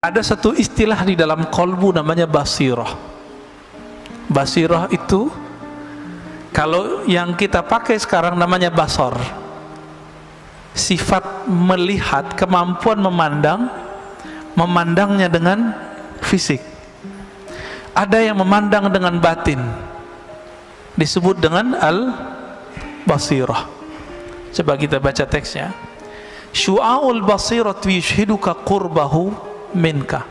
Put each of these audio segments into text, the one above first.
Ada satu istilah di dalam qalbu namanya basirah. Basirah itu kalau yang kita pakai sekarang namanya basar. Sifat melihat, kemampuan memandang, memandangnya dengan fisik. Ada yang memandang dengan batin, disebut dengan al-basirah. Coba kita baca teksnya. Syu'aul basirat yushhiduka qurbahu minka.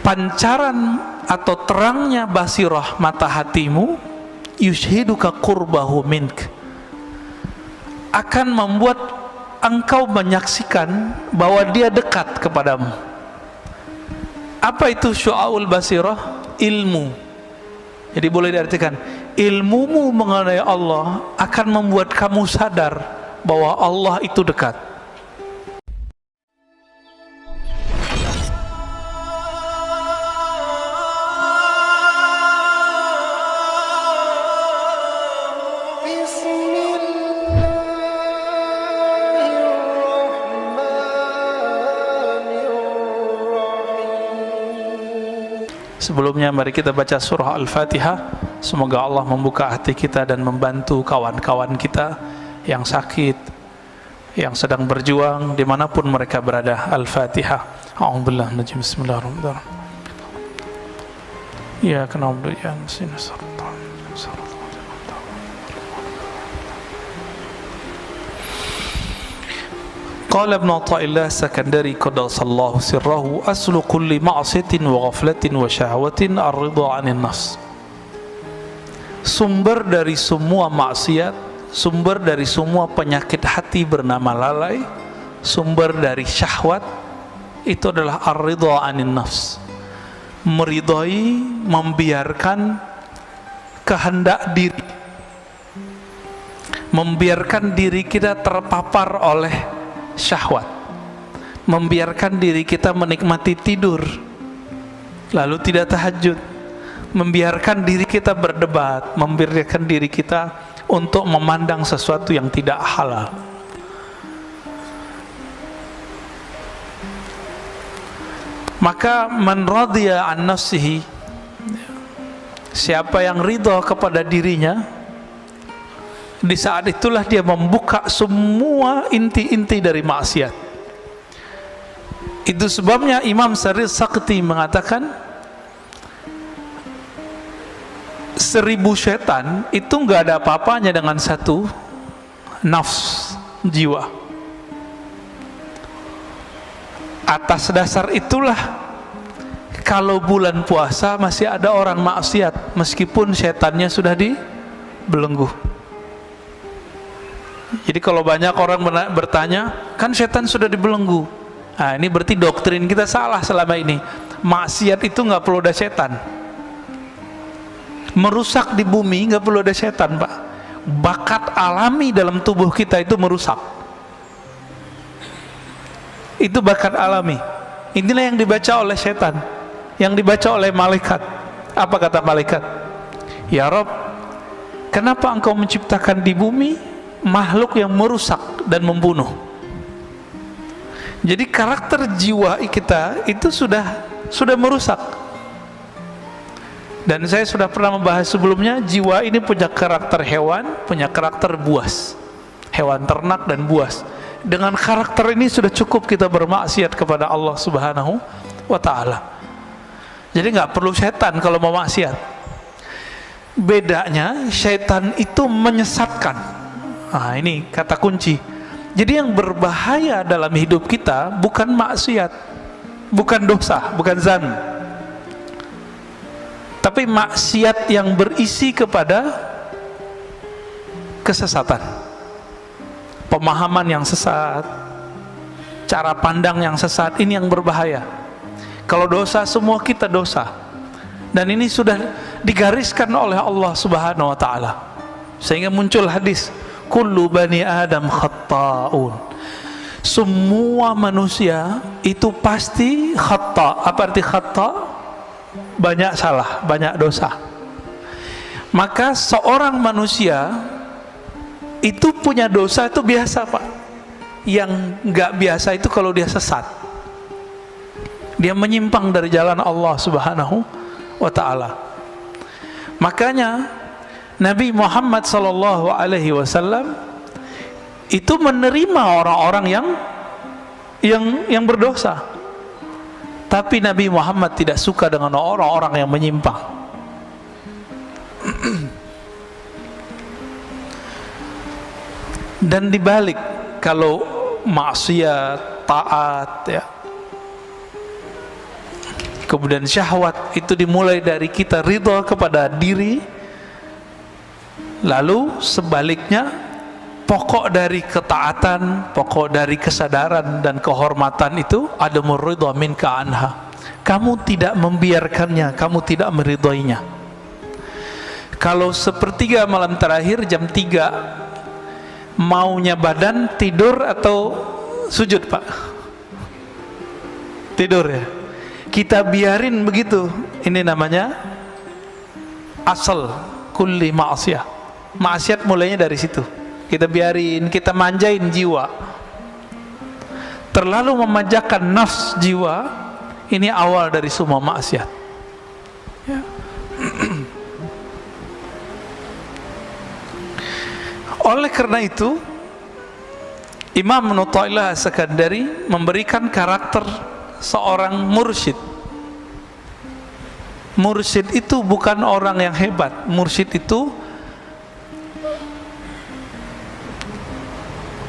Pancaran atau terangnya basirah mata hatimu, yushhiduka qurbahu mink, akan membuat engkau menyaksikan bahwa dia dekat kepadamu. Apa itu syu'aul basirah? Ilmu. Jadi boleh diartikan, ilmumu mengenai Allah akan membuat kamu sadar bahwa Allah itu dekat. Sebelumnya mari kita baca surah Al-Fatihah. Semoga Allah membuka hati kita dan membantu kawan-kawan kita yang sakit, yang sedang berjuang dimanapun mereka berada. Al-Fatihah. A'udzubillahi minasy Bismillahirrahmanirrahim. Ya na'budu wa iyyaka nasta'in. Qala Ibn Athaillah Sakandari qaddasallahu sirrahu aslu kulli ma'siyatin wa ghaflatin wa syahwatin ar-ridha 'anil nafs. Sumber dari semua maksiat, sumber dari semua penyakit hati bernama lalai, sumber dari syahwat itu adalah ar-ridha 'anil nafs. Meridhai, membiarkan kehendak diri, membiarkan diri kita terpapar oleh syahwat, membiarkan diri kita menikmati tidur lalu tidak tahajud, membiarkan diri kita berdebat, membiarkan diri kita untuk memandang sesuatu yang tidak halal. Maka man radiya an nafsihi, siapa yang ridha kepada dirinya, di saat itulah dia membuka semua inti-inti dari maksiat. Itu sebabnya Imam Sarir Sakti mengatakan 1000 setan itu nggak ada apa-apanya dengan satu nafs, jiwa. Atas dasar itulah kalau bulan puasa masih ada orang maksiat meskipun setannya sudah dibelenggu. Jadi kalau banyak orang bertanya, kan setan sudah dibelenggu. Nah, ini berarti doktrin kita salah selama ini. Maksiat itu nggak perlu ada setan. Merusak di bumi nggak perlu ada setan, Pak. Bakat alami dalam tubuh kita itu merusak. Itu bakat alami. Inilah yang dibaca oleh setan, yang dibaca oleh malaikat. Apa kata malaikat? Ya Rob, kenapa engkau menciptakan di bumi makhluk yang merusak dan membunuh? Jadi karakter jiwa kita itu sudah merusak. Dan saya sudah pernah membahas sebelumnya, jiwa ini punya karakter hewan, punya karakter buas, hewan ternak dan buas. Dengan karakter ini sudah cukup kita bermaksiat kepada Allah Subhanahu wa ta'ala. Jadi nggak perlu setan kalau mau maksiat. Bedanya setan itu menyesatkan. Nah, ini kata kunci. Jadi yang berbahaya dalam hidup kita bukan maksiat, bukan dosa, bukan zan, tapi maksiat yang berisi kepada kesesatan, pemahaman yang sesat, cara pandang yang sesat. Ini yang berbahaya. Kalau dosa, semua kita dosa, dan ini sudah digariskan oleh Allah Subhanahu wa ta'ala, sehingga muncul hadis, kullu bani adam khatta'un. Semua manusia itu pasti khata'. Apa arti khata'? Banyak salah, banyak dosa. Maka seorang manusia itu punya dosa itu biasa, Pak. Yang nggak biasa itu kalau dia sesat. Dia menyimpang dari jalan Allah Subhanahu wa ta'ala. Makanya Nabi Muhammad sallallahu alaihi wasallam itu menerima orang-orang yang berdosa. Tapi Nabi Muhammad tidak suka dengan orang-orang yang menyimpang. Dan dibalik, kalau maksiat, taat, ya, kemudian syahwat itu dimulai dari kita ridha kepada diri, lalu sebaliknya pokok dari ketaatan, pokok dari kesadaran dan kehormatan itu adamur ridha minka anha. Kamu tidak membiarkannya, kamu tidak meridhoinya. Kalau sepertiga malam terakhir jam 3 maunya badan tidur atau sujud, Pak? Tidur ya. Kita biarin begitu. Ini namanya asal kulli ma'asiyah. Maksiat mulainya dari situ. Kita biarin, kita manjain jiwa. Terlalu memanjakan nafs jiwa, ini awal dari semua maksiat. Ya. Oleh karena itu, Imam Ibnu Athaillah As-Sakandari memberikan karakter seorang mursyid. Mursyid itu bukan orang yang hebat. Mursyid itu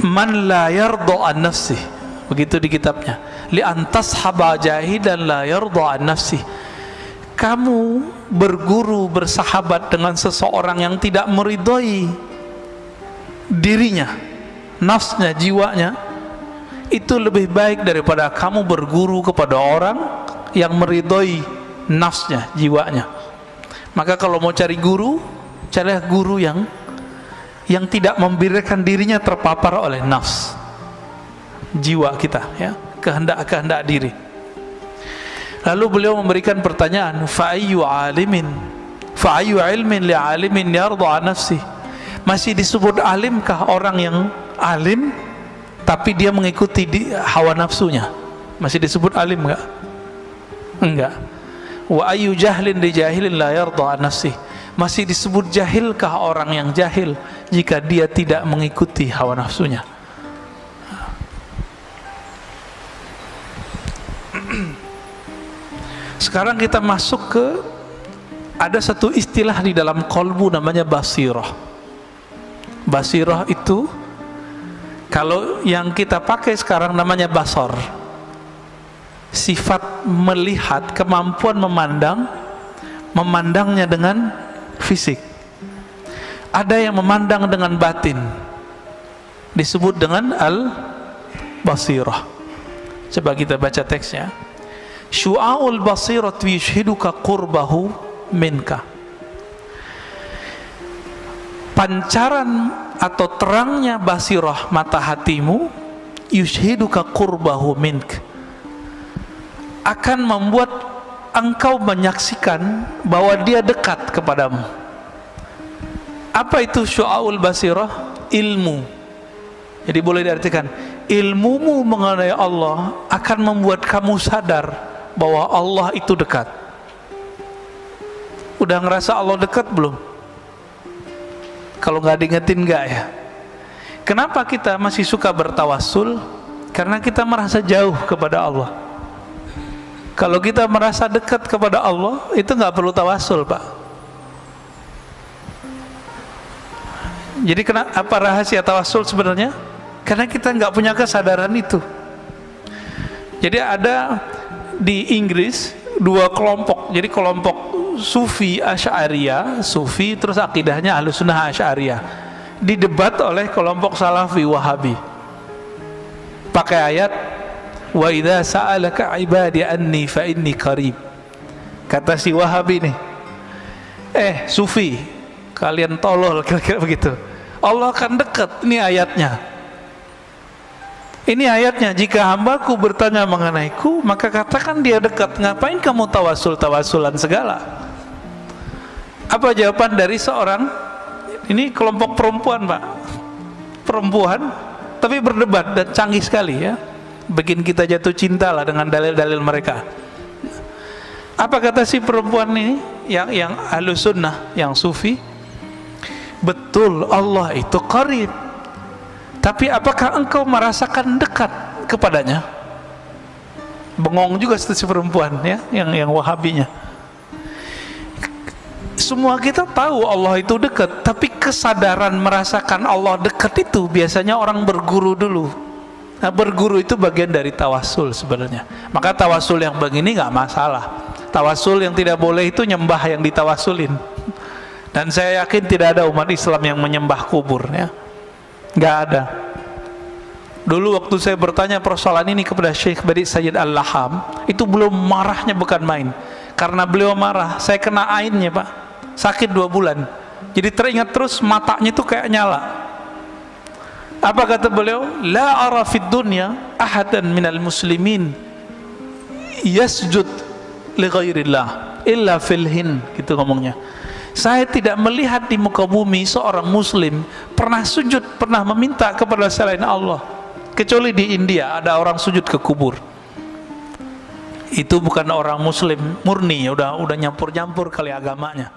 man la yarda an nafsih. Begitu di kitabnya. Li antas haba jahidan la yarda an nafsih. Kamu berguru, bersahabat dengan seseorang yang tidak meridhoi dirinya, nafsnya, jiwanya, itu lebih baik daripada kamu berguru kepada orang yang meridhoi nafsnya, jiwanya. Maka kalau mau cari guru, carilah guru yang tidak membiarkan dirinya terpapar oleh nafs, jiwa kita, ya, kehendak-kehendak diri. Lalu beliau memberikan pertanyaan, fa ayyu ilmin li alimin yarda an nafsi. Masih disebut alimkah orang yang alim tapi dia mengikuti hawa nafsunya? Masih disebut alim enggak? Enggak. Wa ayyu jahlin li jahilin la yarda an nafsi. Masih disebut jahilkah orang yang jahil jika dia tidak mengikuti hawa nafsunya? Sekarang kita masuk ke, ada satu istilah di dalam qalbu namanya basirah. Basirah itu, kalau yang kita pakai sekarang namanya basar. Sifat melihat, kemampuan memandangnya dengan fisik. Ada yang memandang dengan batin, disebut dengan al-basirah. Coba kita baca teksnya. Syu'aul basirat yushhiduka qurbahu minka. Pancaran atau terangnya basirah mata hatimu, yushhiduka qurbahu mink, akan membuat engkau menyaksikan bahwa dia dekat kepadamu. Apa itu syu'aul basirah? Ilmu. Jadi boleh diartikan, ilmumu mengenai Allah akan membuat kamu sadar bahwa Allah itu dekat. Udah ngerasa Allah dekat belum? Kalau nggak diingetin nggak ya? Kenapa kita masih suka bertawassul? Karena kita merasa jauh kepada Allah. Kalau kita merasa dekat kepada Allah, itu nggak perlu tawassul, Pak. Jadi apa rahasia tawassul sebenarnya? Karena kita nggak punya kesadaran itu. Jadi ada di Inggris dua kelompok. Jadi kelompok Sufi Asy'ariyah, Sufi terus akidahnya Ahlussunnah Asy'ariyah, didebat oleh kelompok Salafi Wahabi. Pakai ayat wa idza sa'alaka ibadi anni fa inni qarib. Kata si Wahabi nih, Sufi, kalian tolol, kira-kira begitu. Allah akan dekat, ini ayatnya. Ini ayatnya, jika hambaku bertanya mengenaiku, maka katakan dia dekat. Ngapain kamu tawassul-tawassulan segala? Apa jawaban dari seorang, ini kelompok perempuan, Pak, perempuan, tapi berdebat dan canggih sekali, ya. bikin kita jatuh cinta lah dengan dalil-dalil mereka. Apa kata si perempuan ini yang ahlus sunnah, yang sufi? Betul, Allah itu qarib, tapi apakah engkau merasakan dekat kepadanya? Bengong juga si perempuan ya, yang wahabinya. Semua kita tahu Allah itu dekat, tapi kesadaran merasakan Allah dekat itu biasanya orang berguru dulu. Nah, berguru itu bagian dari tawasul sebenarnya. Maka tawasul yang begini nggak masalah. Tawasul yang tidak boleh itu nyembah yang ditawasulin. Dan saya yakin tidak ada umat Islam yang menyembah kubur ya. Nggak ada. Dulu waktu saya bertanya persoalan ini kepada Syekh Badi Sayyid Al-Laham, itu belum marahnya bukan main. Karena beliau marah, saya kena ainnya Pak. Sakit 2 bulan. Jadi teringat terus, matanya itu kayak nyala. Apa kata beliau? La ara fid dunya ahadan minal muslimin yasjud li ghairillah illa fil hin, gitu ngomongnya. Saya tidak melihat di muka bumi seorang muslim pernah sujud, pernah meminta kepada selain Allah, kecuali di India ada orang sujud ke kubur. Itu bukan orang muslim murni, udah nyampur-nyampur kali agamanya.